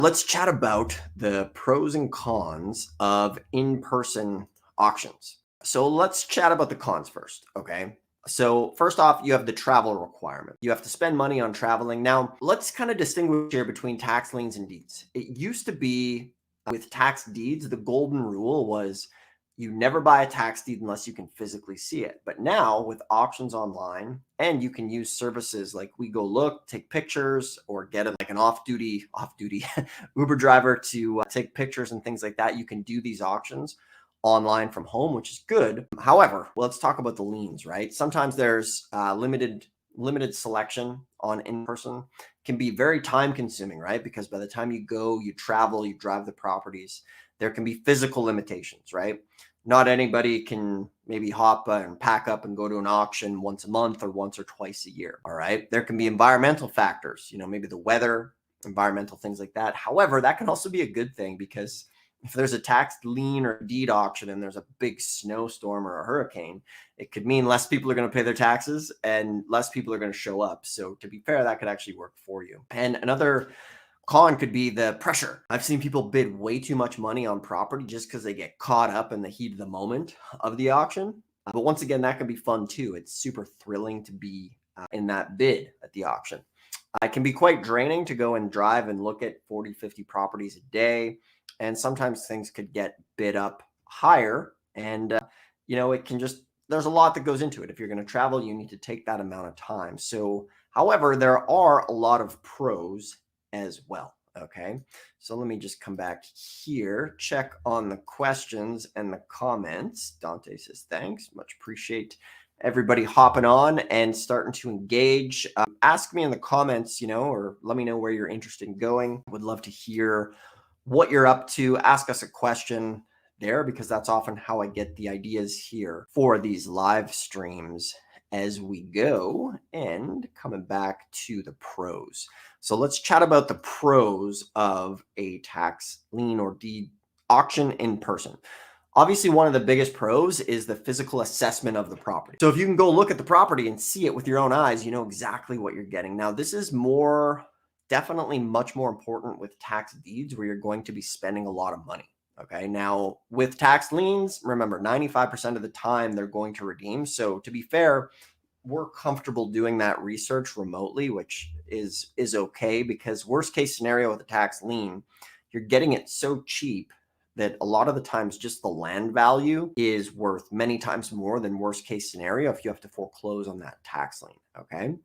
Let's chat about the pros and cons of in-person auctions. So let's chat about the cons first, okay? So first off, you have the travel requirement. You have to spend money on traveling. Now, let's kind of distinguish here between tax liens and deeds. It used to be with tax deeds, the golden rule was you never buy a tax deed unless you can physically see it. But now with auctions online, and you can use services like We Go Look, take pictures, or get like an off-duty Uber driver to take pictures and things like that. You can do these auctions online from home, which is good. However, let's talk about the liens, right? Sometimes there's limited selection on in-person. Can be very time consuming, right? Because by the time you go, you travel, you drive the properties, there can be physical limitations, right? Not anybody can maybe hop and pack up and go to an auction once a month or once or twice a year. All right. There can be environmental factors, maybe the weather, environmental things like that. However, that can also be a good thing because if there's a tax lien or deed auction and there's a big snowstorm or a hurricane, it could mean less people are going to pay their taxes and less people are going to show up. So to be fair, that could actually work for you. And another con could be the pressure. I've seen people bid way too much money on property just because they get caught up in the heat of the moment of the auction. But once again, that can be fun too. It's super thrilling to be in that bid at the auction. It can be quite draining to go and drive and look at 40, 50 properties a day. And sometimes things could get bid up higher. And, it can there's a lot that goes into it. If you're going to travel, you need to take that amount of time. So, however, there are a lot of pros as well. Okay. So let me just come back here, check on the questions and the comments. Dante says, thanks. Much appreciate everybody hopping on and starting to engage. Ask me in the comments, or let me know where you're interested in going. Would love to hear what you're up to. Ask us a question there because that's often how I get the ideas here for these live streams as we go. And coming back to the pros. So let's chat about the pros of a tax lien or deed auction in person. Obviously, one of the biggest pros is the physical assessment of the property. So if you can go look at the property and see it with your own eyes, you know exactly what you're getting. Now, this is definitely much more important with tax deeds where you're going to be spending a lot of money. Okay. Now with tax liens, remember 95% of the time they're going to redeem. So to be fair, we're comfortable doing that research remotely, which is okay because worst case scenario with a tax lien, you're getting it so cheap that a lot of the times just the land value is worth many times more than worst case scenario if you have to foreclose on that tax lien. Okay.